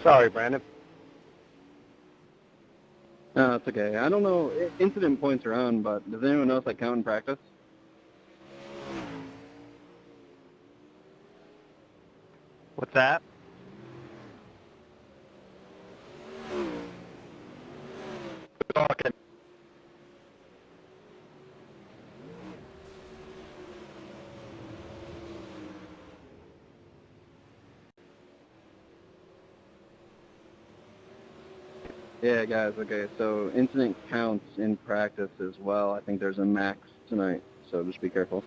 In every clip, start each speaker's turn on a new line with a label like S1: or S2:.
S1: Sorry, Brandon.
S2: No, it's okay. I don't know. Incident points are on, but does anyone else like count in practice?
S1: What's that? Talking.
S2: Yeah, guys. Okay, so incident counts in practice as well. I think there's a max tonight, so just be careful.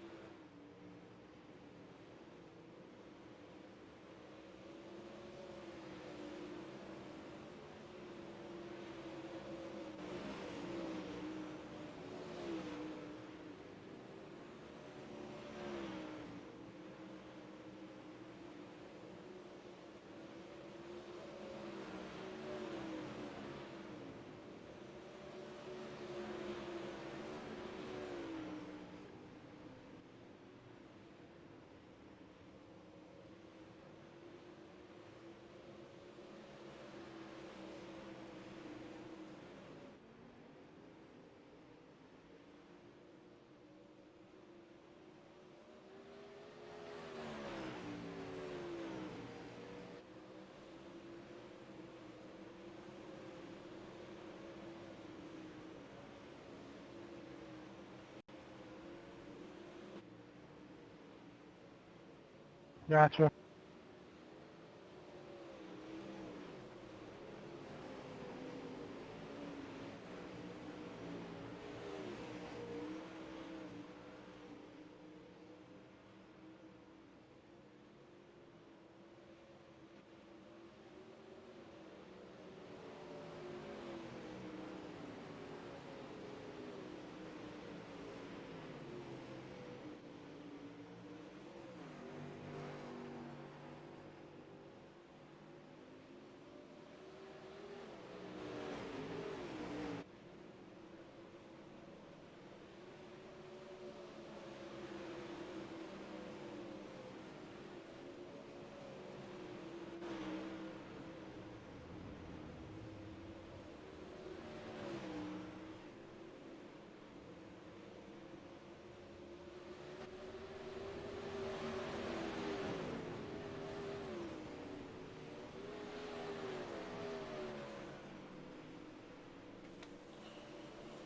S1: Gotcha.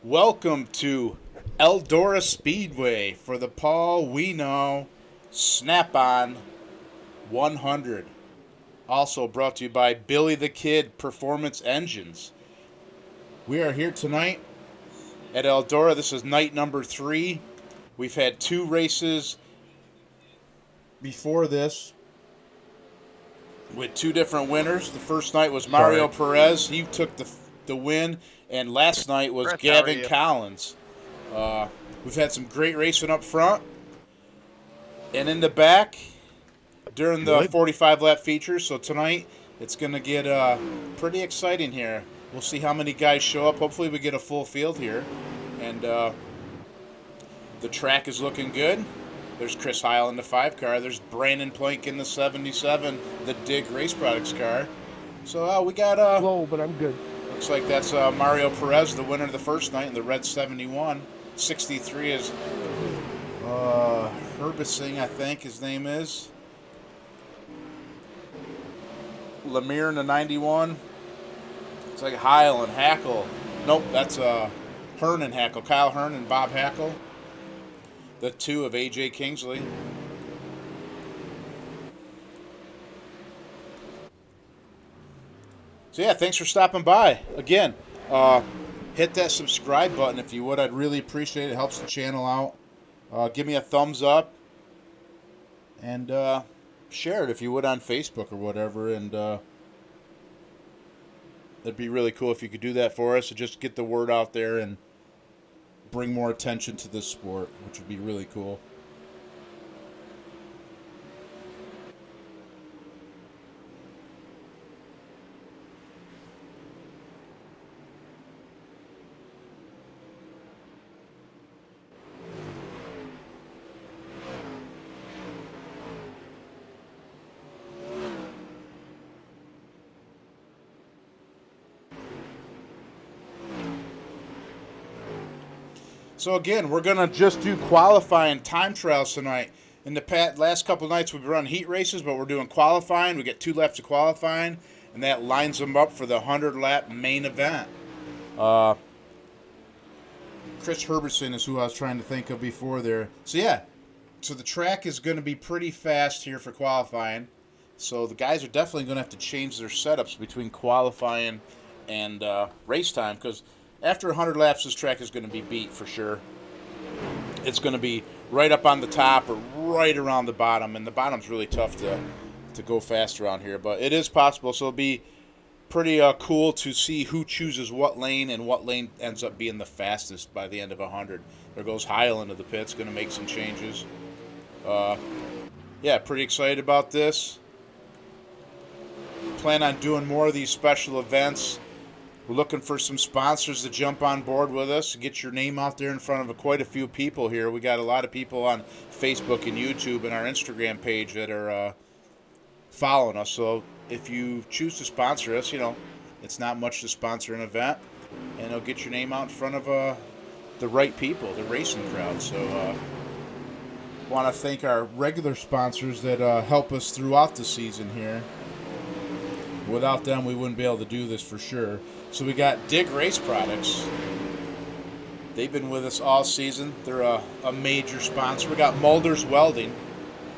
S3: Welcome to Eldora Speedway for the Paul We Know Snap-on 100. Also brought to you by Billy the Kid Performance Engines. We are here tonight at Eldora. This is night number 3. We've had 2 races before this with 2 different winners. The first night was Mario Perez. He took the win. And last night was
S1: Chris, how are
S3: Gavin
S1: you?
S3: Collins. We've had some great racing up front. And in the back during the 45 lap feature. So tonight it's going to get pretty exciting here. We'll see how many guys show up. Hopefully we get a full field here. And the track is looking good. There's Chris Heil in the 5 car. There's Brandon Plank in the 77, the Dig Race Products car. So we got
S1: Slow, but I'm good.
S3: looks like that's Mario Perez, the winner of the first night in the red 71. 63 is Herbising, I think his name is. Lemire in the 91. It's like Heil and Hackle. Nope, that's Hearn and Hackle. Kyle Hearn and Bob Hackle. The 2 of AJ Kingsley. So yeah, thanks for stopping by. Again, hit that subscribe button if you would. I'd really appreciate it. It helps the channel out. Give me a thumbs up. And share it if you would on Facebook or whatever. And it'd be really cool if you could do that for us. So just get the word out there and bring more attention to this sport, which would be really cool. So again, we're gonna just do qualifying time trials tonight. In the last couple of nights, we've run heat races, but we're doing qualifying. We get 2 laps of qualifying, and that lines them up for the 100-lap main event. Chris Herbertson is who I was trying to think of before there. So yeah, so the track is going to be pretty fast here for qualifying. So the guys are definitely going to have to change their setups between qualifying and race time, because after 100 laps, this track is going to be beat for sure. It's going to be right up on the top or right around the bottom, and the bottom's really tough to go fast around here, but it is possible. So it'll be pretty cool to see who chooses what lane and what lane ends up being the fastest by the end of 100. There goes Heil into the pits, going to make some changes. Yeah, pretty excited about this. Plan on doing more of these special events. We're looking for some sponsors to jump on board with us, get your name out there in front of quite a few people here. We got a lot of people on Facebook and YouTube and our Instagram page that are following us. So if you choose to sponsor us, it's not much to sponsor an event, and it'll get your name out in front of the right people, the racing crowd. So want to thank our regular sponsors that help us throughout the season here. Without them, we wouldn't be able to do this for sure. So we got Dig Race Products. They've been with us all season. They're a major sponsor. We got Mulder's Welding.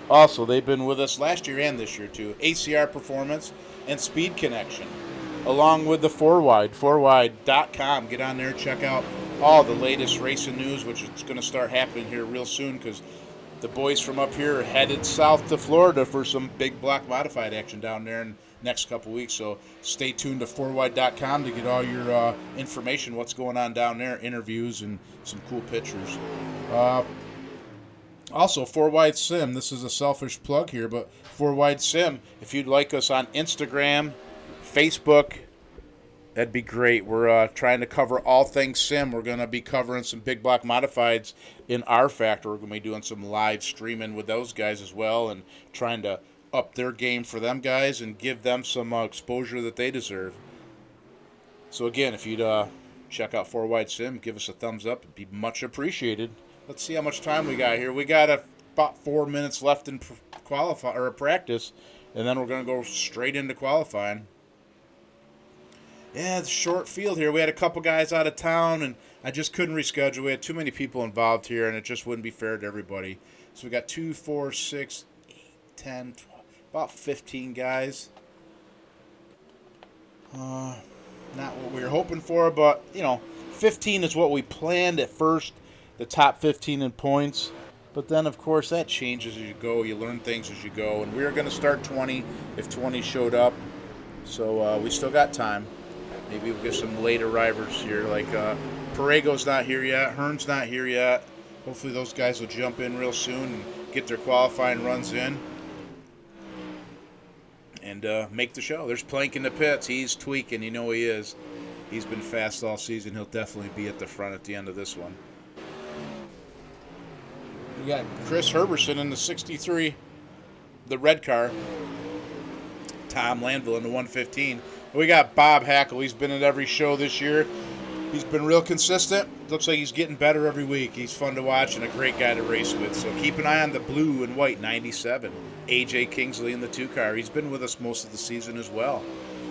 S3: Also, they've been with us last year and this year too. ACR Performance and Speed Connection, along with the 4Wide, 4Wide.com. Get on there, check out all the latest racing news, which is going to start happening here real soon, because the boys from up here are headed south to Florida for some big block modified action down there in the next couple weeks. So stay tuned to 4Wide.com to get all your information, what's going on down there, interviews, and some cool pictures. Also, 4Wide Sim. This is a selfish plug here, but 4Wide Sim, if you'd like us on Instagram, Facebook, that'd be great. We're trying to cover all things sim. We're going to be covering some big block modifieds in our factory. We're going to be doing some live streaming with those guys as well, and trying to up their game for them guys and give them some exposure that they deserve. So again, if you'd check out 4Wide Sim, give us a thumbs up. It'd be much appreciated. Let's see how much time we got here. We got about 4 minutes left in practice, and then we're going to go straight into qualifying. Yeah, it's a short field here. We had a couple guys out of town, and I just couldn't reschedule. We had too many people involved here, and it just wouldn't be fair to everybody. So we got 2, 4, 6, 8, 10, 12, about 15 guys. Not what we were hoping for, but, 15 is what we planned at first, the top 15 in points. But then, of course, that changes as you go. You learn things as you go. And we were going to start 20 if 20 showed up. So we still got time. Maybe we'll get some late arrivers here. Like Parego's not here yet. Hearn's not here yet. Hopefully those guys will jump in real soon and get their qualifying runs in. And make the show. There's Plank in the pits. He's tweaking. He is. He's been fast all season. He'll definitely be at the front at the end of this one. We got Chris Herbertson in the 63, the red car. Tom Lanville in the 115. We got Bob Hackle. He's been at every show this year. He's been real consistent. Looks like he's getting better every week. He's fun to watch and a great guy to race with. So keep an eye on the blue and white 97. AJ Kingsley in the 2 car. He's been with us most of the season as well.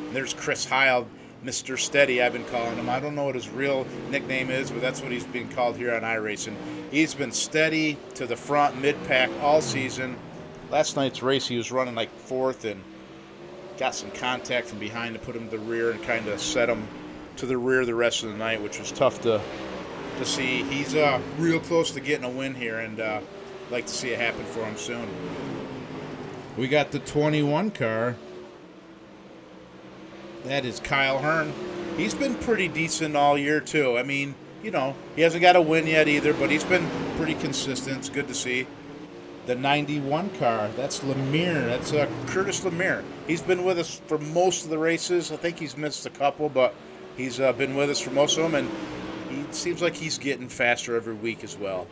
S3: And there's Chris Heil, Mr. Steady, I've been calling him. I don't know what his real nickname is, but that's what he's being called here on iRacing. He's been steady to the front, mid-pack all season. Last night's race, he was running like 4th and got some contact from behind to put him to the rear and kind of set him to the rear the rest of the night, which was tough to see. He's real close to getting a win here, and like to see it happen for him soon. We got the 21 car. That is Kyle Hearn. He's been pretty decent all year, too. I mean, he hasn't got a win yet either, but he's been pretty consistent. It's good to see. The 91 car, that's Lemire. That's Curtis Lemire. He's been with us for most of the races. I think he's missed a couple, but he's been with us for most of them, and he seems like he's getting faster every week as well.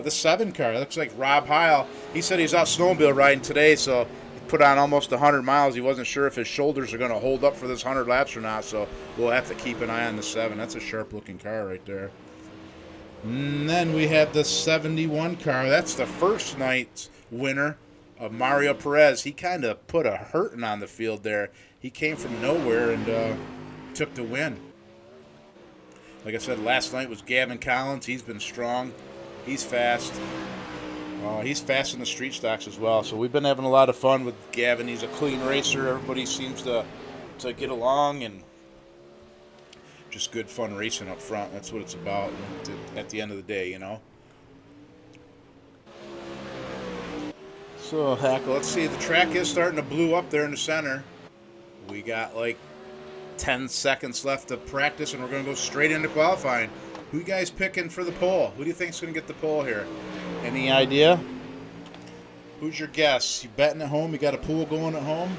S3: The 7 car, looks like Rob Heil. He said he's out snowmobile riding today, so he put on almost 100 miles. He wasn't sure if his shoulders are going to hold up for this 100 laps or not, so we'll have to keep an eye on the 7. That's a sharp-looking car right there. And then we have the 71 car. That's the first night's winner of Mario Perez. He kind of put a hurting on the field there. He came from nowhere and took the win. Like I said, last night was Gavin Collins. He's been strong. He's fast. He's fast in the street stocks as well. So we've been having a lot of fun with Gavin. He's a clean racer. Everybody seems to get along and just good fun racing up front. That's what it's about at the end of the day, you know. So, heck, let's see. The track is starting to blue up there in the center. We got like 10 seconds left of practice, and we're going to go straight into qualifying. Who you guys picking for the pole? Who do you think's going to get the pole here? Any idea? Who's your guess? You betting at home? You got a pool going at home?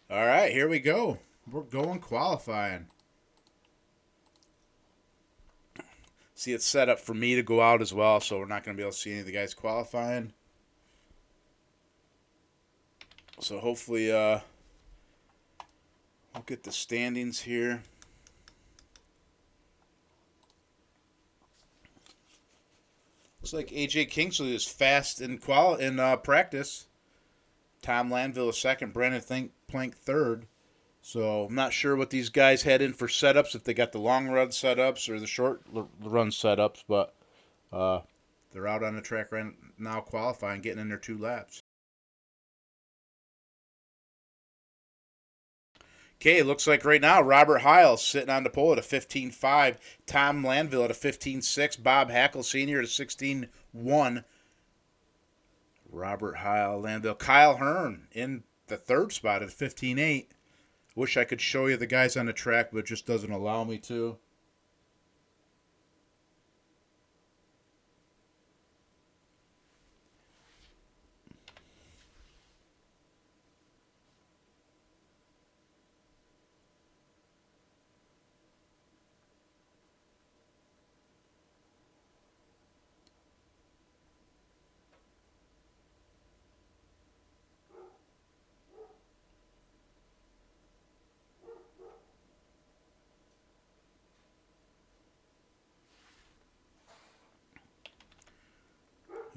S3: All right, here we go. We're going qualifying. See, it's set up for me to go out as well, so we're not going to be able to see any of the guys qualifying. So hopefully I'll get the standings here. Looks like AJ Kingsley is fast in practice. Tom Lanville is second. Brandon Plank third. So I'm not sure what these guys had in for setups, if they got the long run setups or the short run setups, but they're out on the track right now qualifying, getting in their 2 laps. Okay, it looks like right now Robert Heil sitting on the pole at a 15.5, Tom Lanville at a 15.6, Bob Hackle Sr. at a 16.1. Robert Heil, Lanville. Kyle Hearn in the 3rd spot at 15.8. Wish I could show you the guys on the track, but it just doesn't allow me to.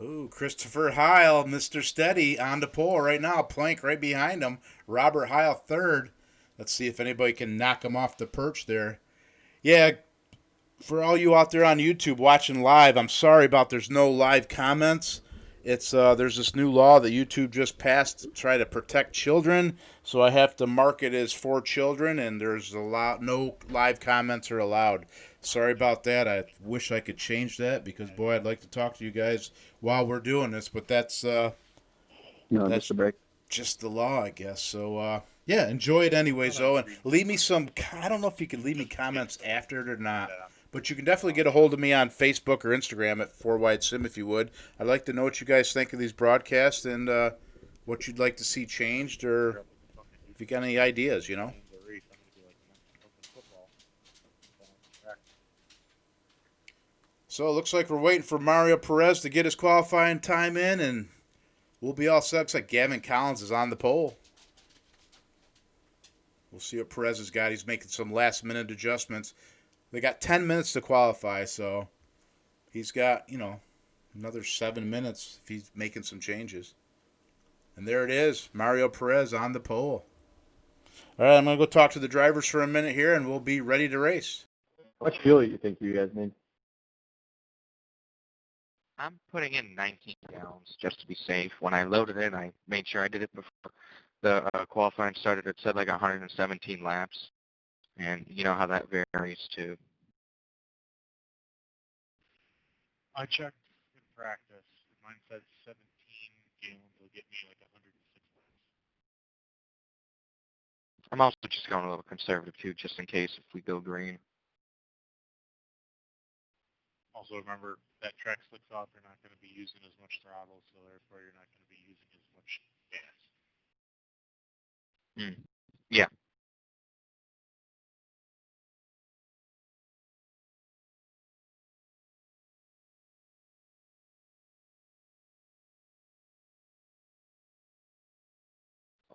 S3: Ooh, Christopher Heil, Mr. Steady, on the pole right now. Plank right behind him. Robert Heil 3rd. Let's see if anybody can knock him off the perch there. Yeah, for all you out there on YouTube watching live, I'm sorry about there's no live comments. It's there's this new law that YouTube just passed to try to protect children, so I have to mark it as for children, and there's no live comments are allowed. Sorry about that. I wish I could change that because boy, I'd like to talk to you guys while we're doing this, but that's
S2: Just a break.
S3: just the law, I guess. So yeah, enjoy it anyways, though, and leave me some. I don't know if you can leave me comments after it or not. But you can definitely get a hold of me on Facebook or Instagram at 4WideSim if you would. I'd like to know what you guys think of these broadcasts and what you'd like to see changed or if you got any ideas, you know. So it looks like we're waiting for Mario Perez to get his qualifying time in and we'll be all set. Looks like Gavin Collins is on the pole. We'll see what Perez has got. He's making some last-minute adjustments. They got 10 minutes to qualify, so he's got, another 7 minutes if he's making some changes. And there it is, Mario Perez on the pole. All right, I'm going to go talk to the drivers for a minute here, and we'll be ready to race.
S2: How much fuel do you think you guys need?
S4: I'm putting in 19 gallons just to be safe. When I loaded in, I made sure I did it before the qualifying started. It said like 117 laps, and you know how that varies too.
S1: I checked in practice. Mine said 17 gallons will get me like 106 laps.
S4: I'm also just going a little conservative too, just in case if we go green.
S1: Also, remember that track slicks off. You're not going to be using as much throttle, so therefore you're not going to be using as much gas.
S4: Yeah.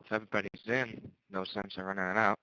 S4: If everybody's in, no sense in running it out.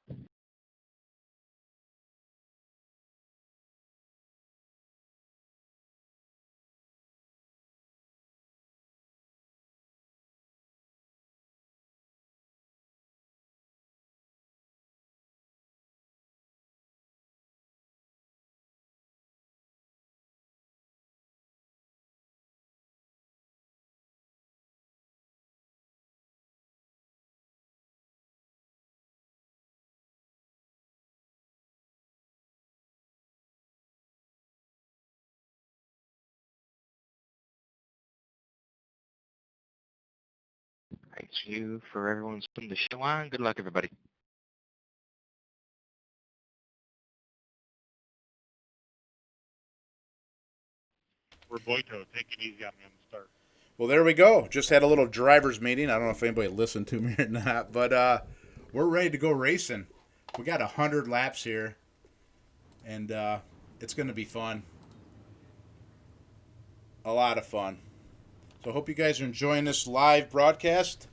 S4: Thanks you for everyone's putting the show on. Good luck, everybody.
S1: Roboito, take it easy on me on the start.
S3: Well, there we go. Just had a little driver's meeting. I don't know if anybody listened to me or not, but we're ready to go racing. We got 100 laps here, and it's going to be fun. A lot of fun. So I hope you guys are enjoying this live broadcast.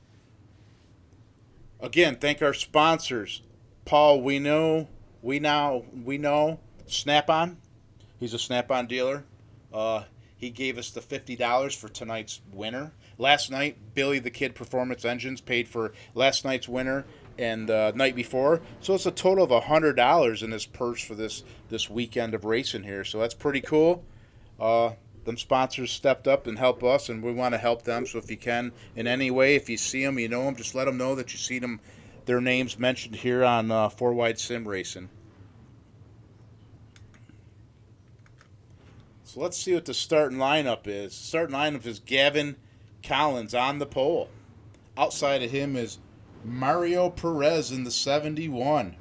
S3: Again, thank our sponsors. Paul, we know, Snap-on. He's a Snap-on dealer. He gave us the $50 for tonight's winner. Last night, Billy the Kid Performance Engines paid for last night's winner and the night before. So it's a total of $100 in this purse for this weekend of racing here. So that's pretty cool. Them sponsors stepped up and helped us, and we want to help them. So if you can, in any way, if you see them, you know them, just let them know that you see them, their names mentioned here on 4 Wide Sim Racing. So let's see what the starting lineup is. The starting lineup is Gavin Collins on the pole. Outside of him is Mario Perez in the 71.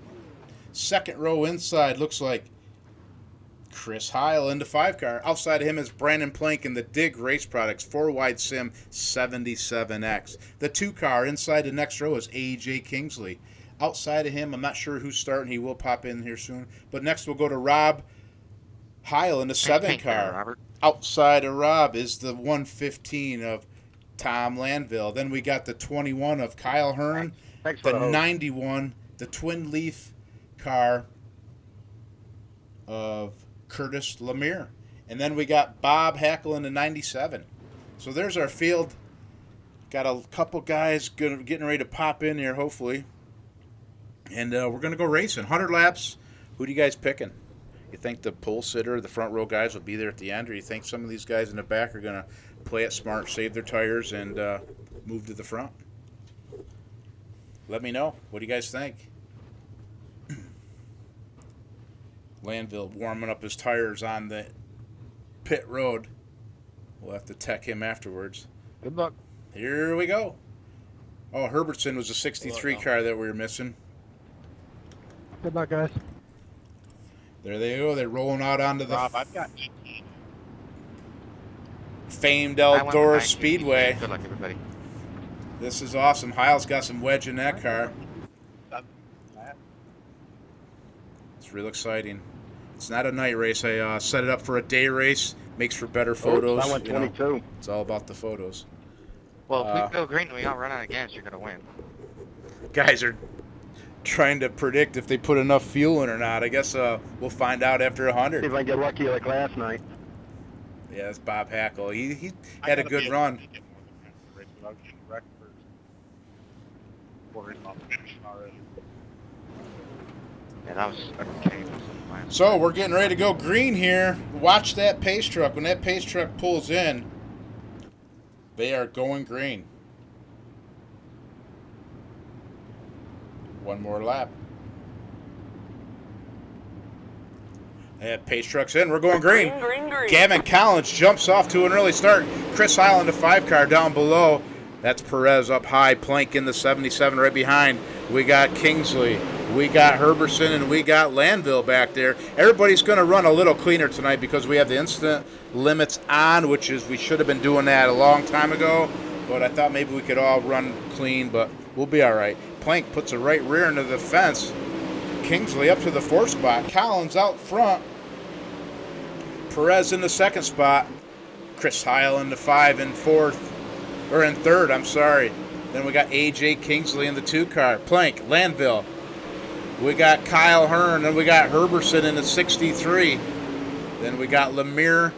S3: Second row inside looks like Chris Heil in the 5 car. Outside of him is Brandon Plank in the Dig Race Products 4 Wide Sim 77X. The 2 car inside the next row is AJ Kingsley. Outside of him, I'm not sure who's starting. He will pop in here soon. But next we'll go to Rob Heil in the 7 car. Outside of Rob is the 115 of Tom Landville. Then we got the 21 of Kyle Hearn.
S2: Thanks
S3: the 91, the twin leaf car of Curtis Lemire. And then we got Bob Hackle in the 97. So there's our field. Got a couple guys getting ready to pop in here, hopefully. And we're going to go racing. 100 laps. Who do you guys picking? You think the pole sitter, the front row guys will be there at the end, or you think some of these guys in the back are going to play it smart, save their tires, and move to the front? Let me know. What do you guys think? Landville warming up his tires on the pit road. We'll have to tech him afterwards.
S2: Good luck.
S3: Here we go. Oh, Herbertson was a 63 car that we were missing.
S2: Good luck, guys.
S3: There they go. They're rolling out onto the
S1: Rob, I've got 18.
S3: famed
S4: I went with
S3: Eldora
S4: 19.
S3: Speedway.
S4: Good luck, everybody.
S3: This is awesome. Heil's got some wedge in that car. It's real exciting. It's not a night race. I set it up for a day race. Makes for better photos.
S2: I went 22.
S3: It's all about the photos.
S4: Well, if we go green and we all run out of gas, you're going to win.
S3: Guys are trying to predict if they put enough fuel in or not. I guess we'll find out after
S2: See
S3: 100.
S2: if I get lucky like last night.
S3: Yeah, it's Bob Hackle. He had a good run.
S4: Yeah, that was okay.
S3: So we're getting ready to go green here. Watch that pace truck. When that pace truck pulls in, they are going green. One more lap. That pace truck's in. We're going green.
S5: Green.
S3: Gavin Collins jumps off to an early start. Chris Heil in the 5 car down below. That's Perez up high. Plank in the 77 right behind. We got Kingsley. We got Herbertson, and we got Landville back there. Everybody's going to run a little cleaner tonight because we have the instant limits on, which is we should have been doing that a long time ago. But I thought maybe we could all run clean, but we'll be all right. Plank puts a right rear into the fence. Kingsley up to the 4th spot. Collins out front. Perez in the 2nd spot. Chris Heil in the 5 and 4th. Or in 3rd, I'm sorry. Then we got AJ Kingsley in the 2 car. Plank, Landville. We got Kyle Hearn, and we got Herberson in the 63. Then we got Lemire,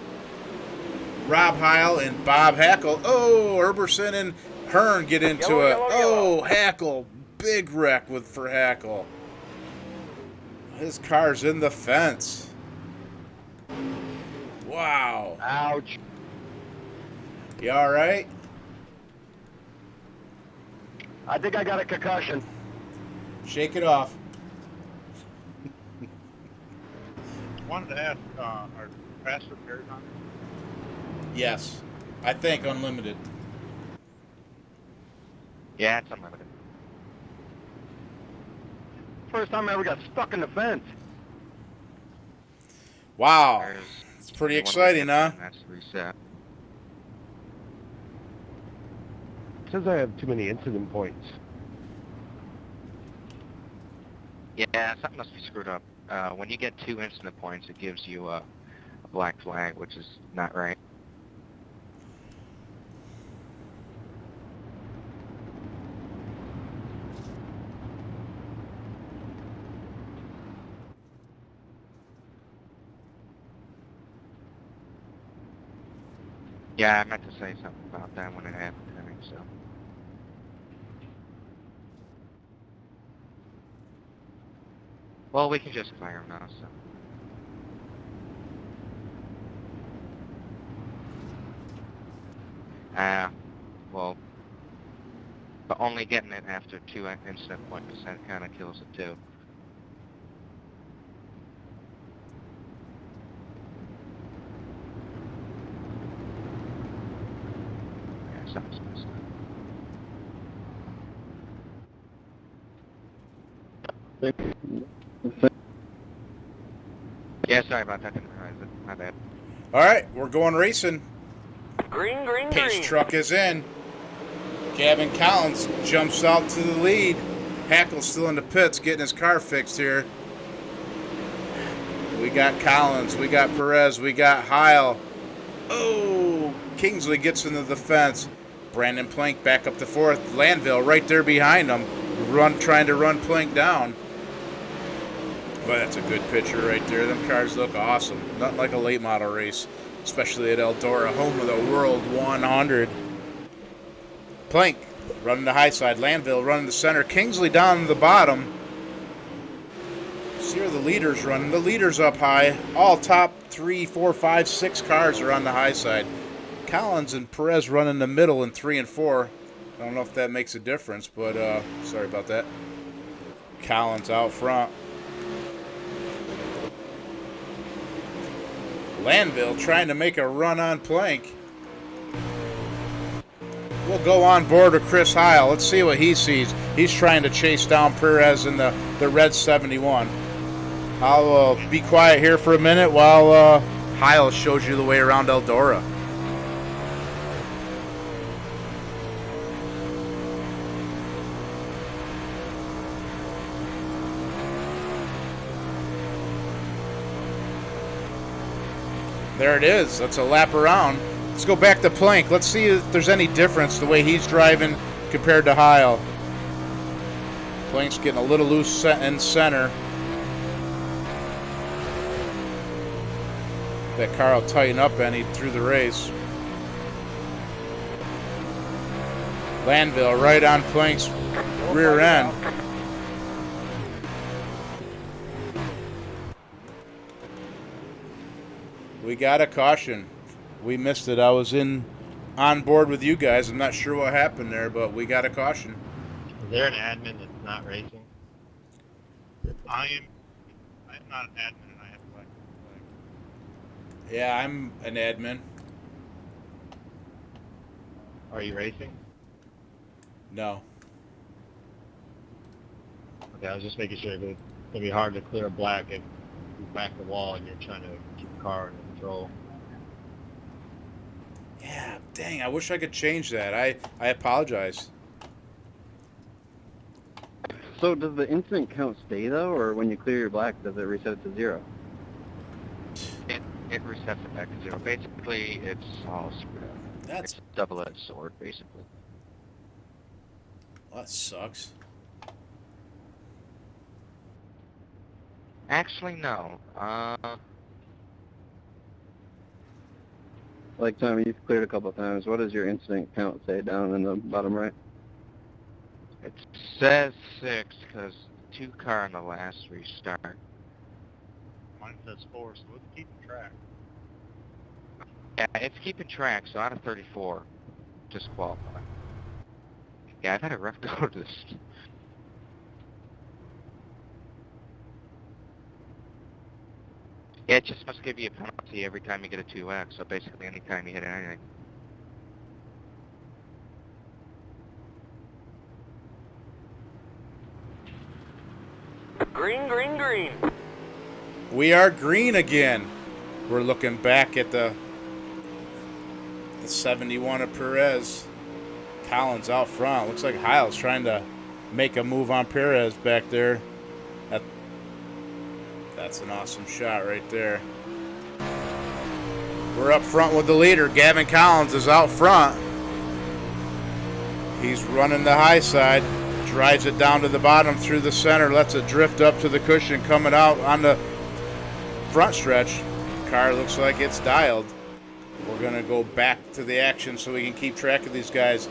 S3: Rob Heil, and Bob Hackle. Oh, Herberson and Hearn get into it. Oh, Hackle. Big wreck for Hackle. His car's in the fence. Wow.
S5: Ouch.
S3: You all right?
S5: I think I got a concussion.
S3: Shake it off.
S1: Wanted to ask, are fast repairs on it?
S3: Yes. I think unlimited.
S4: Yeah, it's unlimited.
S5: First time I ever got stuck in the fence.
S3: Wow.
S4: There's
S3: It's pretty
S4: one
S3: exciting, huh?
S4: That's reset.
S5: It says I have too many incident points.
S4: Yeah, something must be screwed up. When you get 2 incident points, it gives you a black flag, which is not right. Yeah, I meant to say something about that when it happened to me, so. Well, we can just fire him now, so. Well, but only getting it after 2 incident points, that kind of kills it too. Yeah, something's messed up. Yeah, sorry about that, didn't realize it. My bad.
S3: All right, we're going racing.
S6: Green, green,
S3: Pace
S6: green.
S3: truck is in. Gavin Collins jumps out to the lead. Hackle's still in the pits getting his car fixed here. We got Collins, we got Perez, we got Heil. Oh, Kingsley gets into the fence. Brandon Plank back up to 4th. Landville right there behind him, trying to run Plank down. But that's a good picture right there. Them cars look awesome. Nothing like a late model race, especially at Eldora, home of the World 100. Plank running the high side. Landville running the center. Kingsley down the bottom. See where the leader's running. The leader's up high. All top 3, 4, 5, 6 cars are on the high side. Collins and Perez run in the middle in 3 and 4. I don't know if that makes a difference, but sorry about that. Collins out front. Landville trying to make a run on Plank. We'll go on board with Chris Heil. Let's see what he sees. He's trying to chase down Perez in the red 71. I'll be quiet here for a minute while Heil shows you the way around Eldora. There it is. That's a lap around. Let's go back to Plank. Let's see if there's any difference the way he's driving compared to Heil. Plank's getting a little loose in center. That car will tighten up any through the race. Landville right on Plank's rear end. We got a caution. We missed it. I was on board with you guys. I'm not sure what happened there, but we got a caution.
S7: Is there an admin that's not racing?
S1: I'm not an admin and I have black flag.
S3: Yeah, I'm an admin.
S7: Are you racing?
S3: No.
S7: Okay, I was just making sure, because it's going to be hard to clear a black if you back the wall and you're trying to keep the car under control.
S3: Yeah, dang, I wish I could change that. I apologize.
S2: So does the incident count stay though, or when you clear your black, does it reset it to 0?
S4: It resets it back to 0. Basically, it's all screwed up.
S3: That's
S4: It's a double-edged sword, basically.
S3: well, that sucks.
S4: Actually, no.
S2: Like, Tommy, you've cleared a couple times. What does your incident count say down in the bottom right?
S4: It says 6 because 2 car on the last restart.
S1: Mine says 4, so it's keeping track.
S4: Yeah, it's keeping track, so out of 34, disqualified. Yeah, I've had a rough go to this. Yeah, it just must give you a penalty every time you get a 2X, so basically any time you hit anything.
S6: Green, green, green.
S3: We are green again. We're looking back at the 71 of Perez. Collins out front. Looks like Heil's trying to make a move on Perez back there. That's an awesome shot right there. We're up front with the leader. Gavin Collins is out front. He's running the high side. Drives it down to the bottom through the center. Lets it drift up to the cushion coming out on the front stretch. Car looks like it's dialed. We're going to go back to the action so we can keep track of these guys.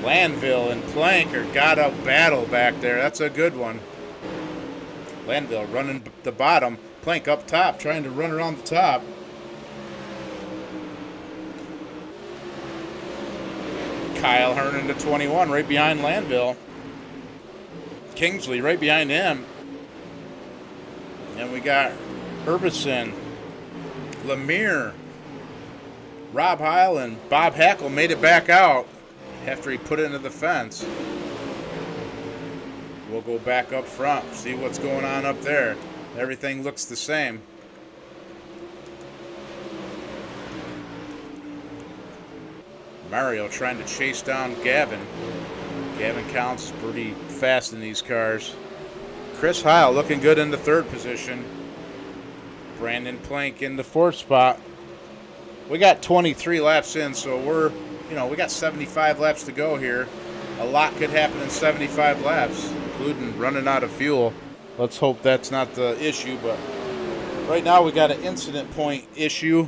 S3: Landville and Planker got a battle back there. That's a good one. Landville running the bottom. Plank up top, trying to run around the top. Kyle Hearn into 21, right behind Landville. Kingsley right behind him. And we got Herbison, Lemire, Rob Heil, and Bob Hackle made it back out after he put it into the fence. We'll go back up front, see what's going on up there. Everything looks the same. Mario trying to chase down Gavin. Gavin Collins is pretty fast in these cars. Chris Heil looking good in the 3rd position. Brandon Plank in the 4th spot. We got 23 laps in, so we got 75 laps to go here. A lot could happen in 75 laps, including running out of fuel. Let's hope that's not the issue, but right now we got an incident point issue.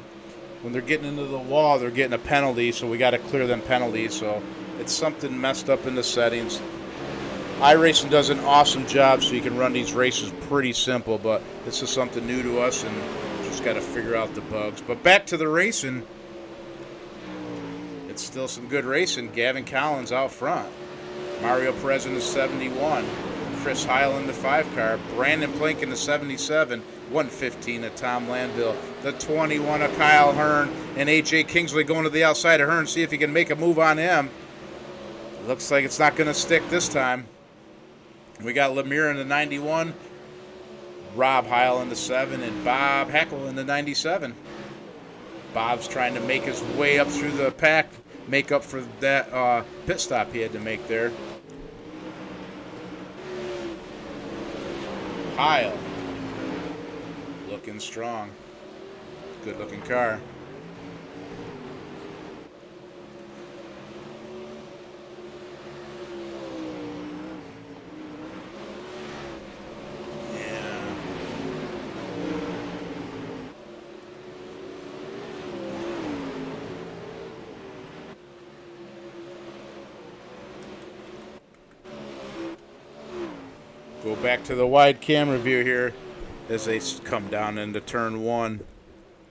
S3: When they're getting into the wall, they're getting a penalty, so we got to clear them penalties. So it's something messed up in the settings. iRacing does an awesome job, so you can run these races pretty simple, but this is something new to us, and just got to figure out the bugs. But back to the racing. It's still some good racing. Gavin Collins out front. Mario Perez in the 71. Chris Heil in the 5 car. Brandon Plank in the 77. 115 of Tom Landville. The 21 of Kyle Hearn. And A.J. Kingsley going to the outside of Hearn. See if he can make a move on him. Looks like it's not going to stick this time. We got Lemire in the 91. Rob Heil in the 7. And Bob Hackle in the 97. Bob's trying to make his way up through the pack. Make up for that pit stop he had to make there. Heil. Looking strong. Good looking car. Go back to the wide camera view here as they come down into turn 1.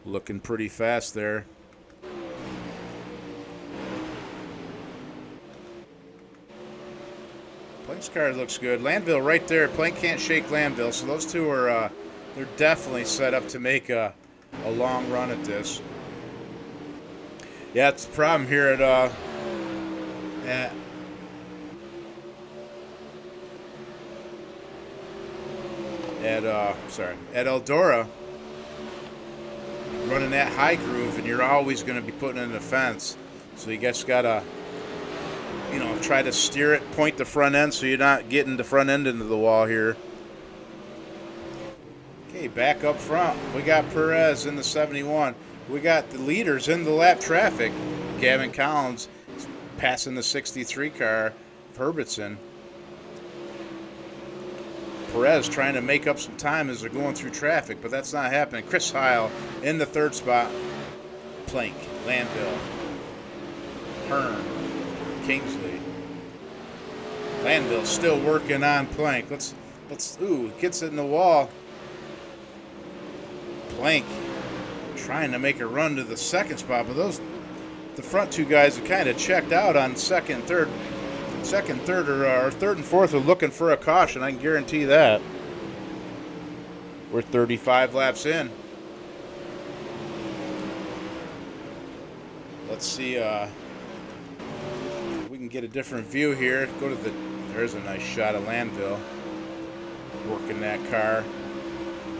S3: Looking pretty fast there. Plank's car looks good. Landville right there. Plank can't shake Landville, so those two are they're definitely set up to make a long run at this. Yeah, it's the problem here at Eldora, running that high groove, and you're always going to be putting in the fence. So you just gotta, try to steer it, point the front end so you're not getting the front end into the wall here. Okay, back up front. We got Perez in the 71. We got the leaders in the lap traffic. Gavin Collins passing the 63 car of Herbertson. Perez trying to make up some time as they're going through traffic, but that's not happening. Chris Heil in the 3rd spot. Plank, Landville, Hearn, Kingsley. Landville still working on Plank. Gets it in the wall. Plank trying to make a run to the 2nd spot, but the front 2 guys are kind of checked out on 2nd, 3rd. 2nd, 3rd, or 3rd and 4th are looking for a caution. I can guarantee that. We're 35 laps in. Let's see. We can get a different view here. There's a nice shot of Landville working that car,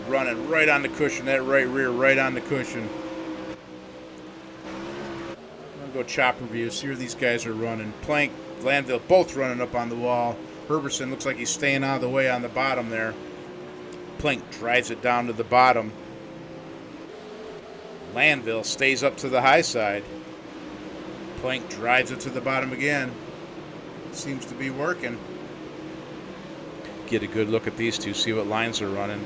S3: running right on the cushion. That right rear right on the cushion. I'm gonna go chopper view. See where these guys are running. Plank, Landville both running up on the wall. Herbertson looks like he's staying out of the way on the bottom there. Plank drives it down to the bottom. Landville stays up to the high side. Plank drives it to the bottom again. Seems to be working. Get a good look at these two, see what lines are running.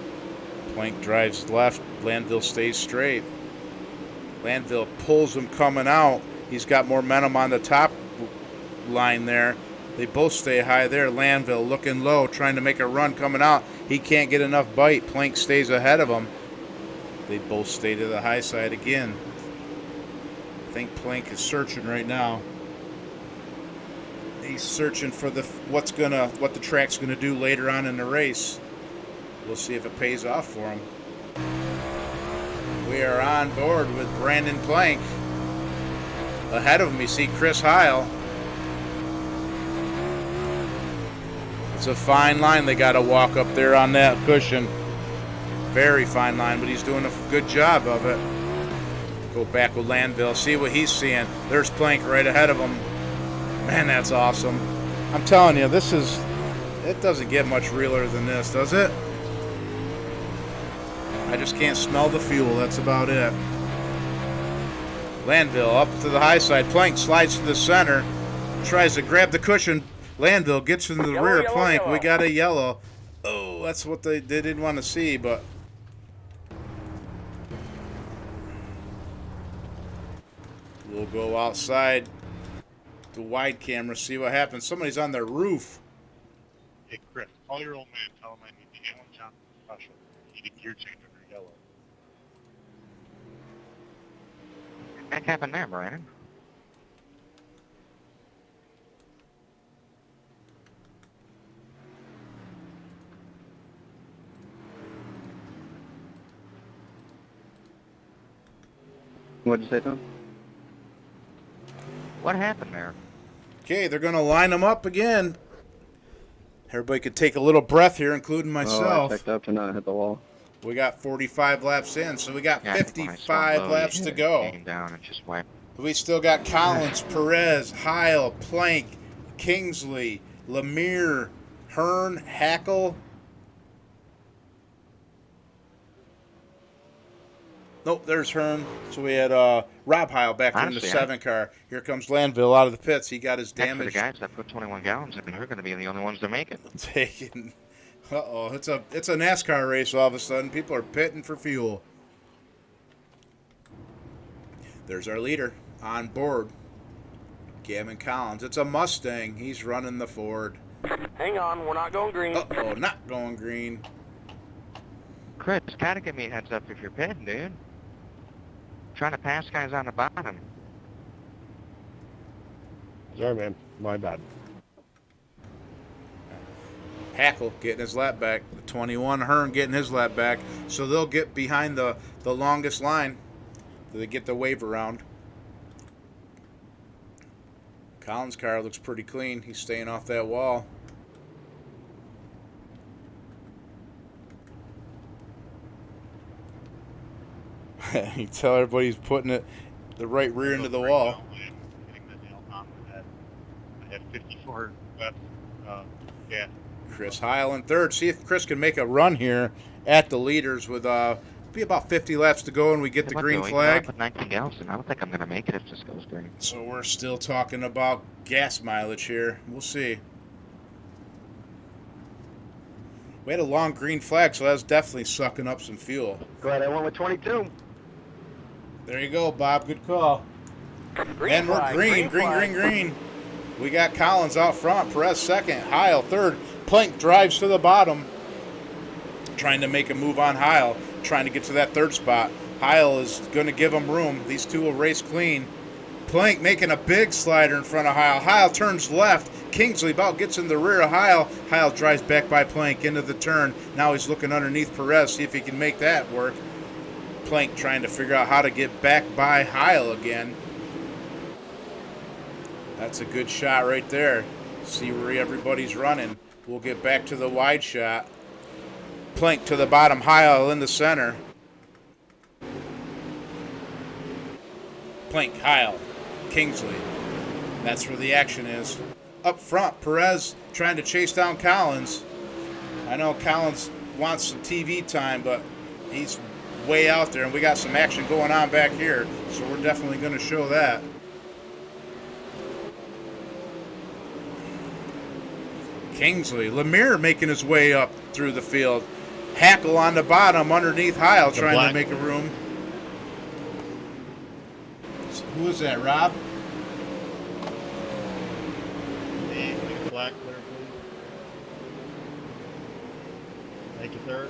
S3: Plank drives left, Landville stays straight. Landville pulls him coming out. He's got more momentum on the top line there. They both stay high there. Landville looking low, trying to make a run coming out. He can't get enough bite. Plank stays ahead of him. They both stay to the high side again. I think Plank is searching right now. He's searching for what the track's gonna do later on in the race. We'll see if it pays off for him. We are on board with Brandon Plank. Ahead of him, you see Chris Heil. It's a fine line they got to walk up there on that cushion. Very fine line, but he's doing a good job of it. Go back with Landville, see what he's seeing. There's Plank right ahead of him. Man, that's awesome. I'm telling you, it doesn't get much realer than this, does it? I just can't smell the fuel, that's about it. Landville up to the high side. Plank slides to the center, tries to grab the cushion. Landville gets into the rear. Plank, we got a yellow. Oh, that's what they didn't want to see, but we'll go outside the wide camera, see what happens. Somebody's on their roof.
S1: Hey, Chris, call your old man, tell him I need the Alan Johnson special. I need a gear change under yellow.
S4: What happened there, Brandon?
S2: What'd you say, Tom?
S4: What happened there?
S3: Okay, they're going to line them up again. Everybody could take a little breath here, including myself.
S2: Oh, I checked up to not hit the wall.
S3: We got 45 laps in, so we got
S4: Yeah,
S3: 55 laps to go.
S4: Came down and just wiped.
S3: We still got Collins, Perez, Heil, Plank, Kingsley, Lemire, Hearn, Hackle. Nope, there's Hearn. So we had Rob Heil back in the 7 car. Here comes Landville out of the pits. He got his
S4: Damage.
S3: damage
S4: The guys that put 21 gallons in, they're going to be the only ones to make it.
S3: taken. Uh-oh, it's a NASCAR race all of a sudden. People are pitting for fuel. There's our leader on board, Gavin Collins. It's a Mustang. He's running the Ford.
S6: Hang on, we're not going green.
S3: Uh-oh, not going green.
S4: Chris, gotta give me a heads up if you're pitting, dude. Trying to pass guys on the bottom.
S5: Sorry, man. My bad.
S3: Hackle getting his lap back. The 21 Hearn getting his lap back. So they'll get behind the longest line. They get the wave around. Collins' car looks pretty clean. He's staying off that wall. You tell everybody he's putting it the right rear into the wall.
S1: Hitting the nail on the head. I have 50 for West. Yeah.
S3: Chris Heil in third. See if Chris can make a run here at the leaders with be about 50 laps to go and we get the green
S4: I
S3: flag.
S4: put 19 gallons in. I don't think I'm going to make it if this goes green.
S3: So we're still talking about gas mileage here. We'll see. We had a long green flag, so that's definitely sucking up some fuel.
S5: Glad I went with 22.
S3: There you go, Bob. Good call.
S6: Green
S3: And we're
S6: flag,
S3: green. We got Collins out front, Perez second, Heil third. Plank drives to the bottom, trying to make a move on Heil, trying to get to that third spot. Heil is going to give him room. These two will race clean. Plank making a big slider in front of Heil. Heil turns left. Kingsley about gets in the rear of Heil. Heil drives back by Plank into the turn. Now he's looking underneath Perez, see if he can make that work. Plank trying to figure out how to get back by Heil again. That's a good shot right there. See where everybody's running. We'll get back to the wide shot. Plank to the bottom, Heil in the center. Plank, Heil, Kingsley. That's where the action is. Up front, Perez trying to chase down Collins. I know Collins wants some TV time, but he's way out there, and we got some action going on back here, so we're definitely going to show that. Kingsley, Lemire making his way up through the field. Hackle on the bottom underneath Heil, trying to make a room. Who is that, Rob?
S7: Black, clear, please. Thank you, sir.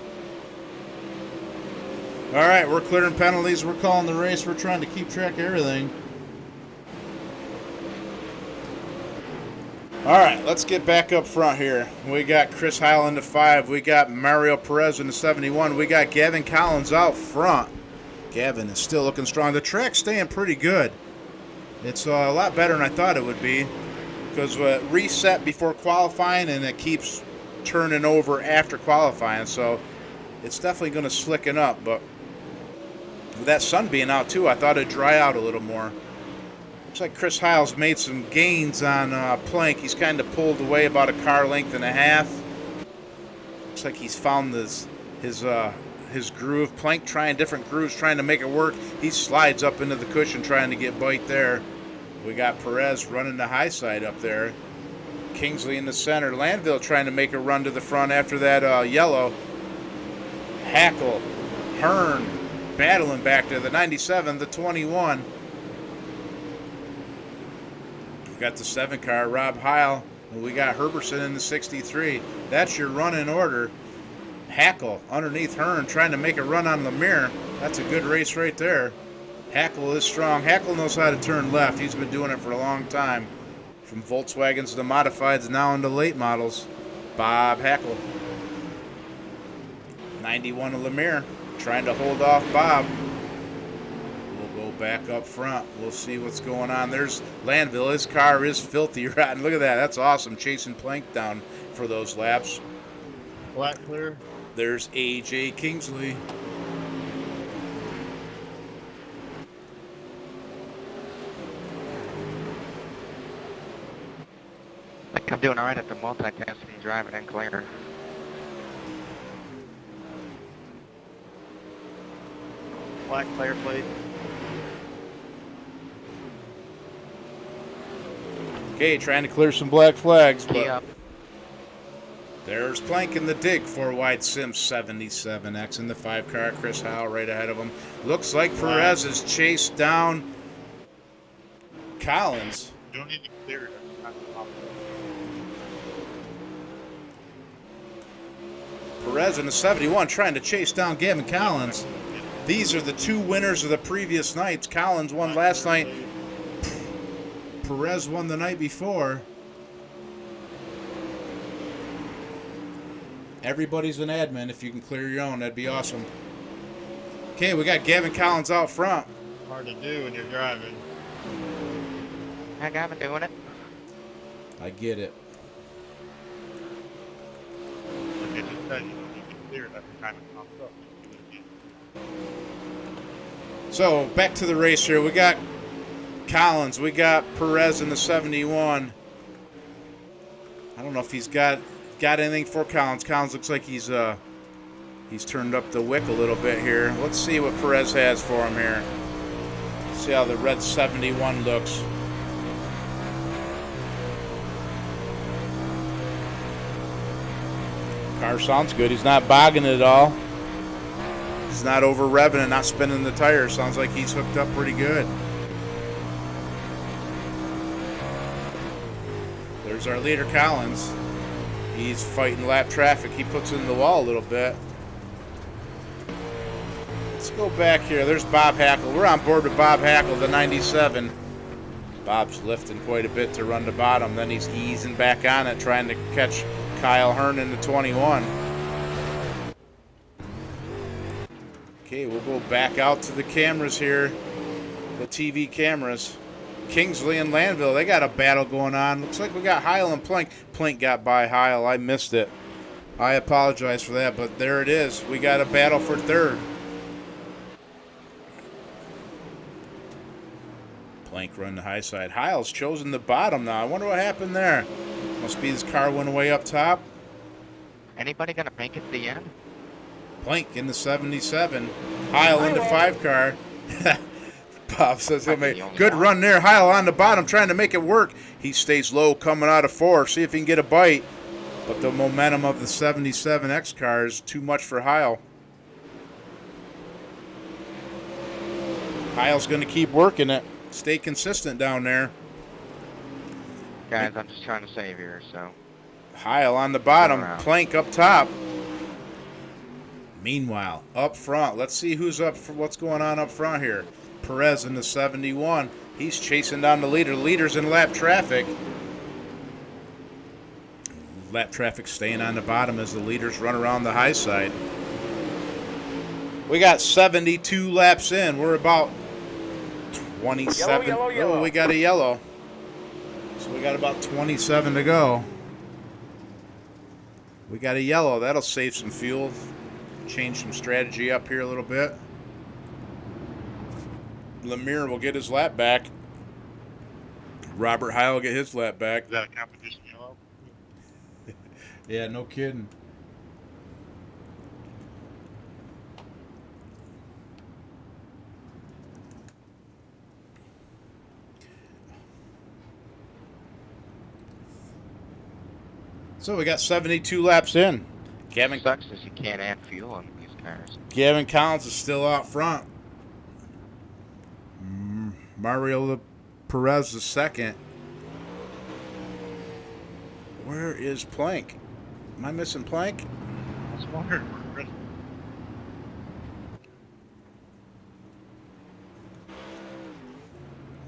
S3: All right, we're clearing penalties. We're calling the race. We're trying to keep track of everything. All right, let's get back up front here. We got Chris Heil in the 5. We got Mario Perez in the 71. We got Gavin Collins out front. Gavin is still looking strong. The track's staying pretty good. It's a lot better than I thought it would be because reset before qualifying and it keeps turning over after qualifying. So it's definitely going to slicken up. But with that sun being out too, I thought it'd dry out a little more. Looks like Chris Heil's made some gains on Plank. He's kind of pulled away about a car length and a half. Looks like he's found his groove. Plank trying different grooves, trying to make it work. He slides up into the cushion trying to get bite there. We got Perez running the high side up there. Kingsley in the center. Landville trying to make a run to the front after that yellow. Hackle, Hearn battling back there. The 97, the 21. Got the 7 car, Rob Heil, and we got Herberson in the 63. That's your run in order. Hackle underneath Hearn trying to make a run on Lemire. That's a good race right there. Hackle is strong. Hackle knows how to turn left. He's been doing it for a long time. From Volkswagens to modifieds, now into late models. Bob Hackle. 91 of Lemire trying to hold off Bob. Back up front. We'll see what's going on. There's Landville. His car is filthy rotten. Look at that. That's awesome. Chasing Plank down for those laps.
S7: Black, clear.
S3: There's AJ Kingsley.
S4: I think I'm doing all right at the multitasking driving and clear.
S7: Black, clear, please.
S3: Okay, trying to clear some black flags, but
S4: Yep.
S3: there's Plank in the dig. 4-wide Sim 77X in the 5 car. Chris Heil right ahead of him. Looks like Perez has chased down Collins.
S1: You don't need to clear it.
S3: Perez in the 71 trying to chase down Gavin Collins. These are the 2 winners of the previous nights. Collins won last night. Perez won the night before. Everybody's an admin. If you can clear your own, that'd be awesome. Okay, we got Gavin Collins out front.
S7: Hard to do when you're driving.
S4: I got doing it.
S3: I get it.
S1: Like I just said, you don't need to clear it every time it pops up.
S3: So, back to the race here. We got Collins. We got Perez in the 71. I don't know if he's got anything for Collins. Collins looks like he's turned up the wick a little bit here. Let's see what Perez has for him here. See how the red 71 looks. Car sounds good. He's not bogging it at all. He's not over revving and not spinning the tires. Sounds like he's hooked up pretty good. There's our leader, Collins. He's fighting lap traffic. He puts it in the wall a little bit. Let's go back here. There's Bob Hackle. We're on board with Bob Hackle, the 97. Bob's lifting quite a bit to run the bottom. Then he's easing back on it, trying to catch Kyle Hearn in the 21. Okay, we'll go back out to the cameras here. The TV cameras. Kingsley and Landville, they got a battle going on. Looks like we got Heil and Plank. Plank got by Heil. I missed it. I apologize for that, but there it is. We got a battle for third. Plank run the high side. Heil's chosen the bottom now. I wonder what happened there. Must be his car went away up top.
S4: Anybody gonna make it to the end?
S3: Plank in the 77. Heil in the 5 car. Bob says he'll make good run there. Heil on the bottom trying to make it work. He stays low coming out of 4. See if he can get a bite. But the momentum of the 77X car is too much for Heil. Heil's going to keep working it. Stay consistent down there.
S4: Guys, I'm just trying to save here, so.
S3: Heil on the bottom. Plank up top. Meanwhile, up front, let's see who's up for what's going on up front here. Perez in the 71. He's chasing down the leader. Leader's in lap traffic. Lap traffic staying on the bottom as the leaders run around the high side. We got 72 laps in. We're about 27.
S6: Yellow.
S3: Oh, we got a yellow. So we got about 27 to go. We got a yellow. That'll save some fuel. Change some strategy up here a little bit. Lemire will get his lap back. Robert Heil will get his lap back.
S1: Is that a competition yellow?
S3: Yeah, no kidding. So we got 72 laps in. Gavin
S4: Sucks is you can't add fuel on these cars.
S3: Gavin Collins is still out front. Mario Perez is second. Where is Plank? Am I missing Plank?
S1: I was wondering where Chris.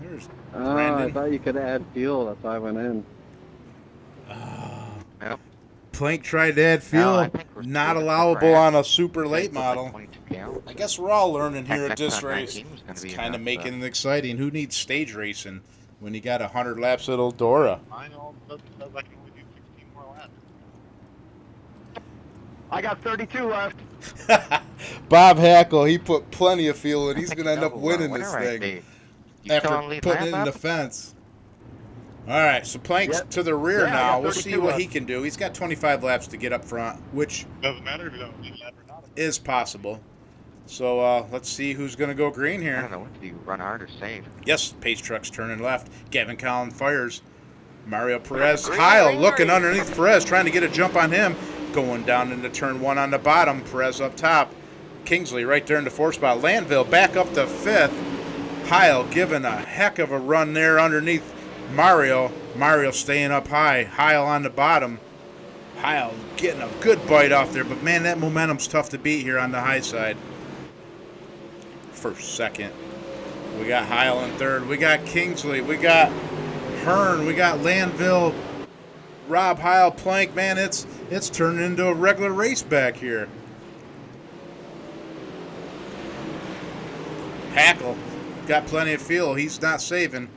S3: There's
S2: Oh,
S3: Brandon.
S2: I thought you could add fuel. That's why I went in.
S4: Yep.
S3: Plank tried to add
S4: No,
S3: fuel.
S4: I think we're
S3: Not
S4: still
S3: allowable
S4: in
S3: on a super late
S4: It looked like
S3: model.
S4: 22 gallons.
S3: I guess we're all learning here at
S4: Heck,
S3: this
S4: that's not
S3: race.
S4: 19 was gonna
S3: It's
S4: be
S3: kind of
S4: enough,
S3: making it exciting. Who needs stage racing when you got 100 laps at Eldora?
S1: Mine all of a sudden says I can only do 16 more laps.
S5: I got 32 left.
S3: Bob Hackle, he put plenty of fuel in. He's going to end up
S4: Double
S3: winning
S4: winner
S3: this
S4: right
S3: thing
S4: there. You
S3: after
S4: still on lead
S3: putting it
S4: lap
S3: in the
S4: up?
S3: fence. All right, so Plank's
S5: Yep.
S3: to the rear
S5: Yeah, I
S3: now.
S5: got
S3: We'll see
S5: 32
S3: what
S5: left.
S3: he can do. He's got 25 laps to get up front, which
S1: Doesn't matter if you don't lead lap or not.
S3: is possible. So let's see who's going to go green
S4: I
S3: here.
S4: don't know what to do. Run hard or save?
S3: Yes, pace truck's turning left. Gavin Collins fires. Mario Perez.
S6: Green,
S3: Heil
S6: green,
S3: looking
S6: green.
S3: underneath Perez, trying to get a jump on him. Going down into turn 1 on the bottom. Perez up top. Kingsley right there in the 4th spot. Landville back up to 5th. Heil giving a heck of a run there underneath Mario. Mario staying up high. Heil on the bottom. Heil getting a good bite off there, but man, that momentum's tough to beat here on the high side. First, second. We got Heil in 3rd. We got Kingsley. We got Hearn. We got Landville. Rob Heil, Plank. Man, it's turning into a regular race back here. Hackle got plenty of fuel. He's not saving.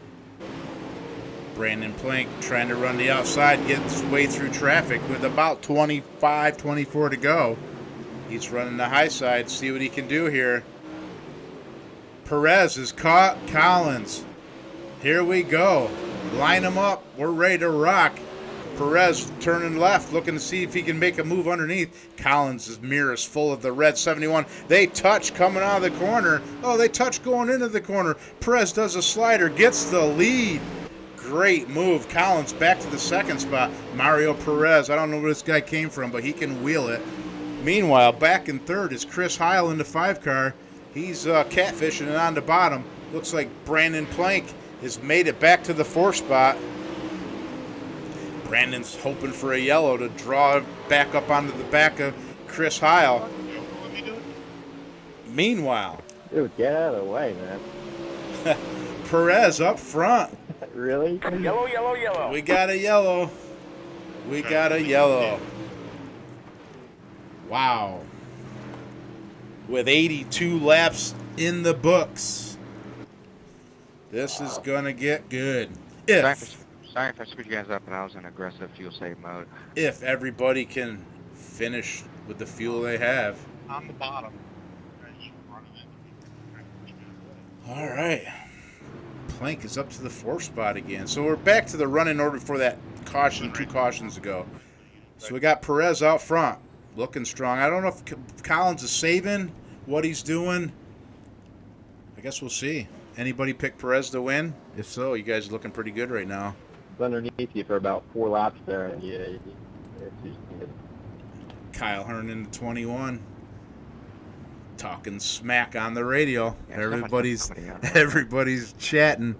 S3: Brandon Plank trying to run the outside, get his way through traffic with about 25, 24 to go. He's running the high side. See what he can do here. Perez has caught Collins. Here we go. Line them up. We're ready to rock. Perez turning left, looking to see if he can make a move underneath. Collins' mirror is full of the red 71. They touch coming out of the corner. Oh, they touch going into the corner. Perez does a slider, gets the lead. Great move. Collins back to the second spot. Mario Perez, I don't know where this guy came from, but he can wheel it. Meanwhile, back in third is Chris Heil in the 5 car. He's catfishing it on the bottom. Looks like Brandon Plank has made it back to the 4 spot. Brandon's hoping for a yellow to draw back up onto the back of Chris Heil. Meanwhile,
S2: Dude, get out of the way, man.
S3: Perez up front.
S2: Really?
S6: Yellow, yellow, yellow.
S3: We got a yellow. We got a yellow. Wow. With 82 laps in the books. This is going to get good.
S4: Sorry if I screwed you guys up, but I was in aggressive fuel save mode.
S3: If everybody can finish with the fuel they have.
S1: On the bottom.
S3: All right. Plank is up to the 4 spot again. So we're back to the running order for that caution 2 cautions ago. So we got Perez out front, looking strong. I don't know if Collins is saving what he's doing. I guess we'll see. Anybody pick Perez to win? If so, you guys are looking pretty good right now.
S2: It's underneath you for about 4 laps there. And yeah,
S3: Kyle Hearn in the 21. Talking smack on the radio.
S4: Yeah,
S3: Everybody's chatting,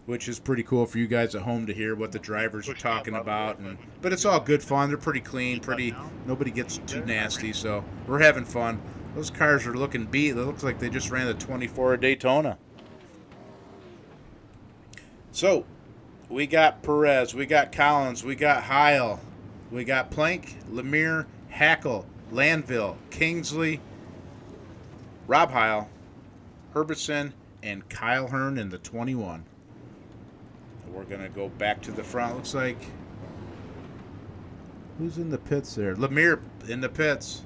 S3: which is pretty cool for you guys at home to hear what the drivers are talking about. But it's all good fun. They're pretty clean. Nobody gets too nasty, so we're having fun. Those cars are looking beat. It looks like they just ran the 24 at Daytona. So we got Perez, we got Collins, we got Heil, we got Plank, Lemire, Hackle, Landville, Kingsley, Rob Heil, Herbertson, and Kyle Hearn in the 21. We're going to go back to the front. Looks like, who's in the pits there? Lemire in the pits.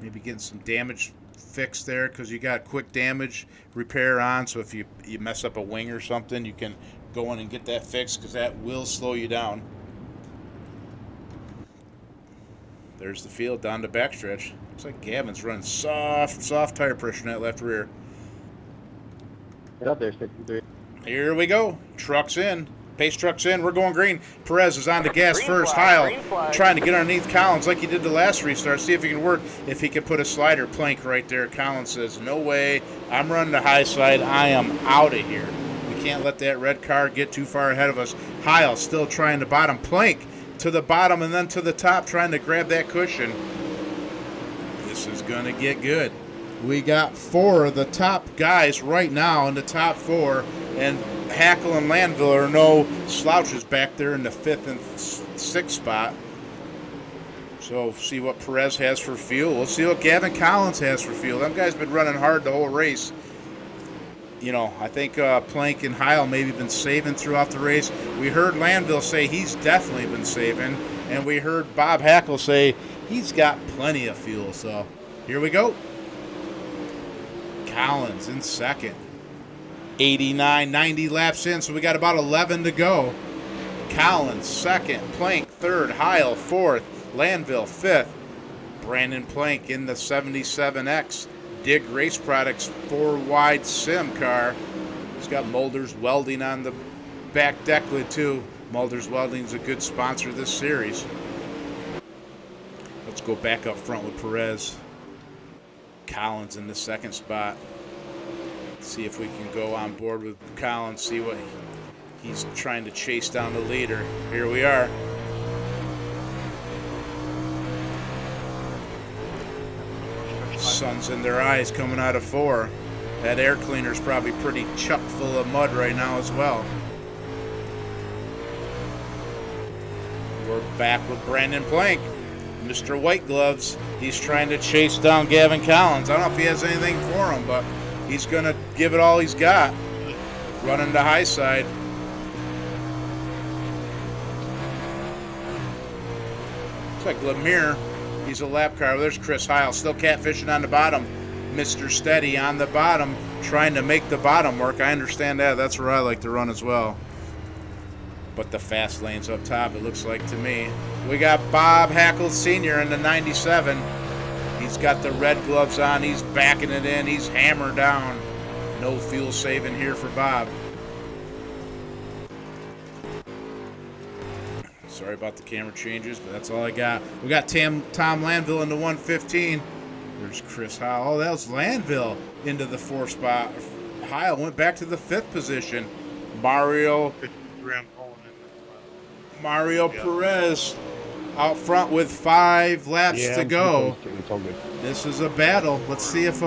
S3: Maybe getting some damage fixed there because you got quick damage repair on. So if you mess up a wing or something, you can go in and get that fixed because that will slow you down. There's the field down the backstretch. Looks like Gavin's running soft tire pressure in that left rear.
S2: get up there, 63.
S3: Here we go. Truck's in. Pace truck's in. We're going green. Perez is on the gas
S6: Green
S3: first.
S6: flag, green
S3: Heil
S6: flag.
S3: trying to get underneath Collins like he did the last restart. See if he can work. If he can put a slider Plank right there. Collins says, no way. I'm running the high side. I am out of here. We can't let that red car get too far ahead of us. Heil still trying to bottom. Plank to the bottom and then to the top trying to grab that cushion. This is going to get good. We got 4 of the top guys right now in the top 4, and Hackle and Landville are no slouches back there in the 5th and 6th spot. So see what Perez has for fuel. We'll see what Gavin Collins has for fuel. Them guys been running hard the whole race. You know, I think Plank and Heil maybe been saving throughout the race. We heard Landville say he's definitely been saving, and we heard Bob Hackle say he's got plenty of fuel. So here we go. Collins in second. 89, 90 laps in, so we got about 11 to go. Collins second, Plank third, Heil fourth, Landville fifth. Brandon Plank in the 77X Dig Race Products 4-wide sim car. He's got Mulder's Welding on the back deck lid too. Mulder's Welding is a good sponsor of this series. Let's go back up front with Perez. Collins in the second spot. See if we can go on board with Collins, see what he's trying to chase down the leader. Here we are. Sun's in their eyes coming out of 4. That air cleaner's probably pretty chuck full of mud right now as well. We're back with Brandon Plank. Mr. White Gloves, he's trying to chase down Gavin Collins. I don't know if he has anything for him, but he's going to give it all he's got. Running the high side. Looks like Lemire, he's a lap car. There's Chris Heil, still catfishing on the bottom. Mr. Steady on the bottom, trying to make the bottom work. I understand that. That's where I like to run as well. but the fast lane's up top, it looks like to me. We got Bob Hackle Sr. in the 97. He's got the red gloves on. He's backing it in. He's hammered down. No fuel saving here for Bob. Sorry about the camera changes, but that's all I got. We got Tom Landville in the 115. There's Chris Heil. Oh, that was Landville into the 4th spot. Heil went back to the 5th position. Mario Perez out front with 5 laps to go. This is a battle. Let's see if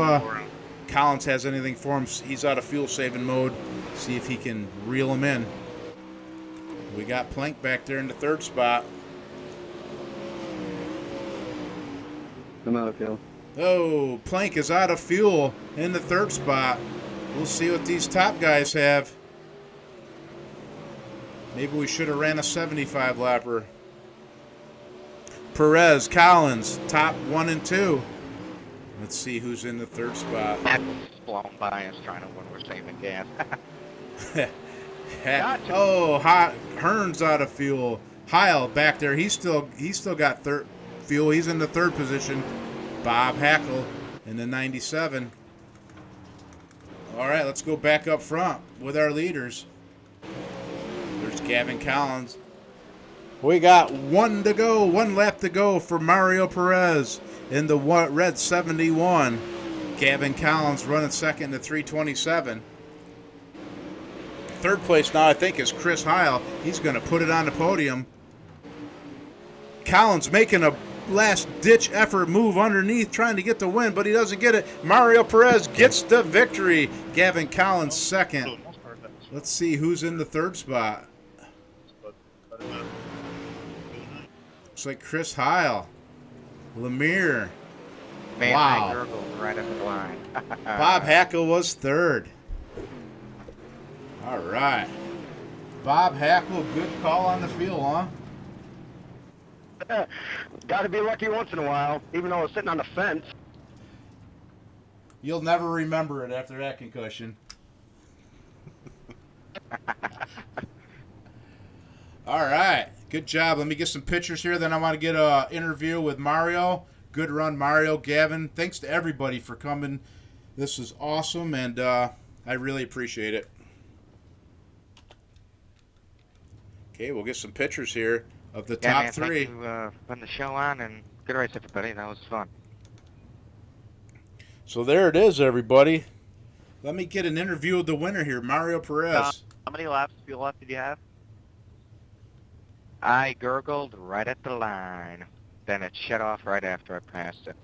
S3: Collins has anything for him. He's out of fuel saving mode. See if he can reel him in. We got Plank back there in the 3rd spot.
S2: I'm out of fuel.
S3: Oh, Plank is out of fuel in the 3rd spot. We'll see what these top guys have. Maybe we should have ran a 75 lapper. Perez, Collins, top 1 and 2. Let's see who's in the 3rd spot.
S4: That was blown by us trying to when we're saving gas. Gotcha.
S3: Oh, Hearn's out of fuel. Heil back there. He's still got fuel. He's in the 3rd position. Bob Hackle in the 97. All right, let's go back up front with our leaders. There's Gavin Collins. We got 1 to go, 1 lap to go for Mario Perez in the red 71. Gavin Collins running 2nd to 327. 3rd place now, I think, is Chris Heil. He's going to put it on the podium. Collins making a last-ditch effort move underneath, trying to get the win, but he doesn't get it. Mario Perez gets the victory. Gavin Collins 2nd. Let's see who's in the 3rd spot. Looks like Chris Heil. Lemire.
S4: Man,
S3: wow.
S4: I gurgled right at the line.
S3: Bob Hackle was 3rd. All right. Bob Hackle, good call on the field, huh?
S5: Got to be lucky once in a while, even though I was sitting on the fence.
S3: You'll never remember it after that concussion. All right. Good job. Let me get some pictures here. Then I want to get an interview with Mario. Good run, Mario. Gavin, thanks to everybody for coming. This is awesome, and I really appreciate it. Okay, we'll get some pictures here of the top
S4: man,
S3: 3.
S4: Thank you for putting the show on, and good race, everybody. That was fun.
S3: So there it is, everybody. Let me get an interview with the winner here, Mario Perez.
S6: How many laps of fuel left did you have?
S4: I gurgled right at the line. Then it shut off right after I passed it.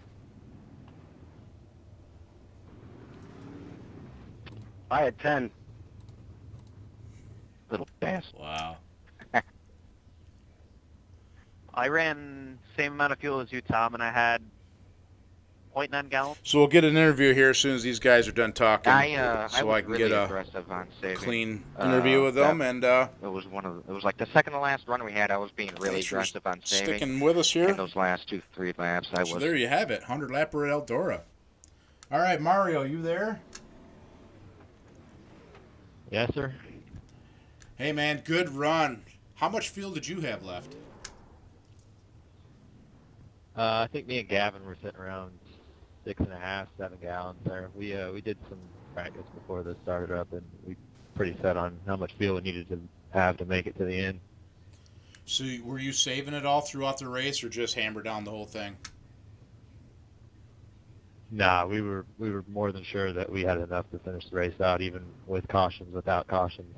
S5: I had 10.
S4: Little bastard.
S3: Wow.
S6: I ran same amount of fuel as you, Tom, and I had 0.9 gallons.
S3: So we'll get an interview here as soon as these guys are done talking.
S4: I
S3: so
S4: was
S3: I can
S4: really
S3: get a
S4: aggressive on saving.
S3: clean interview with them, and
S4: it was it was like the second to last run we had. I was being really
S3: thanks for
S4: aggressive on saving.
S3: sticking with us here.
S4: And those last 2-3 laps, I
S3: So
S4: was.
S3: there you have it, 100 lapper at Eldora. All right, Mario, you there?
S7: Yes, sir.
S3: Hey, man, good run. How much fuel did you have left?
S7: I think me and Gavin were sitting around 6.5, 7 gallons there. We did some practice before this started up, and we pretty set on how much fuel we needed to have to make it to the end.
S3: So were you saving it all throughout the race, or just hammer down the whole thing?
S7: Nah, we were more than sure that we had enough to finish the race out, even with cautions, without cautions.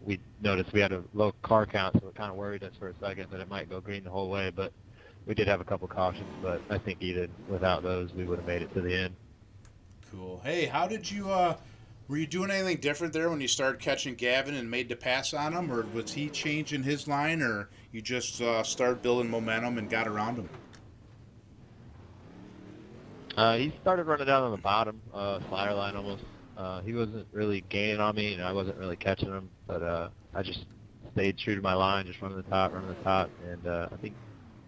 S7: We noticed we had a low car count, so it kind of worried us for a second that it might go green the whole way, but we did have a couple cautions, but I think even without those, we would have made it to the end.
S3: Cool. Hey, how did you, were you doing anything different there when you started catching Gavin and made the pass on him, or was he changing his line, or you just started building momentum and got around him?
S7: He started running down on the bottom, slider line almost. He wasn't really gaining on me, and I wasn't really catching him, but I just stayed true to my line, just running the top, and I think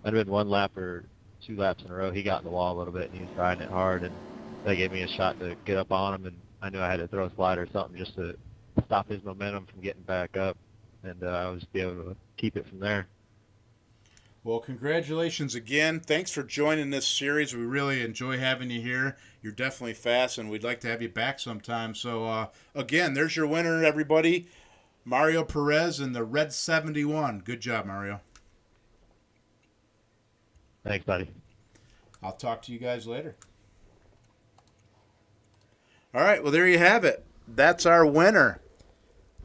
S7: might have been 1 lap or 2 laps in a row. He got in the wall a little bit, and he was riding it hard, and that gave me a shot to get up on him, and I knew I had to throw a slider or something just to stop his momentum from getting back up. and I'll just be able to keep it from there.
S3: Well, congratulations again. Thanks for joining this series. We really enjoy having you here. You're definitely fast, and we'd like to have you back sometime. So, again, there's your winner, everybody. Mario Perez in the Red 71. Good job, Mario.
S7: Thanks, buddy.
S3: I'll talk to you guys later. All right, well, there you have it. That's our winner.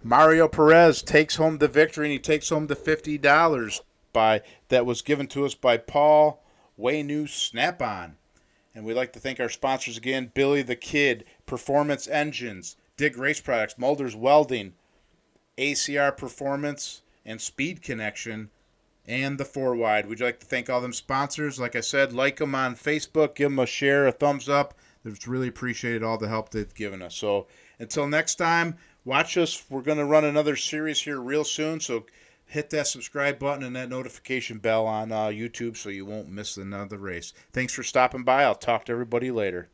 S3: Mario Perez takes home the victory, and he takes home the $50 that was given to us by Paul Waynu Snap-on. And we'd like to thank our sponsors again, Billy the Kid, Performance Engines, Dig Race Products, Mulder's Welding, ACR Performance, and Speed Connection, and the 4Wide. We'd like to thank all them sponsors. Like I said, like them on Facebook, give them a share, a thumbs up. It's really appreciated all the help they've given us. So until next time, watch us. We're going to run another series here real soon, so hit that subscribe button and that notification bell on YouTube so you won't miss another race. Thanks for stopping by. I'll talk to everybody later.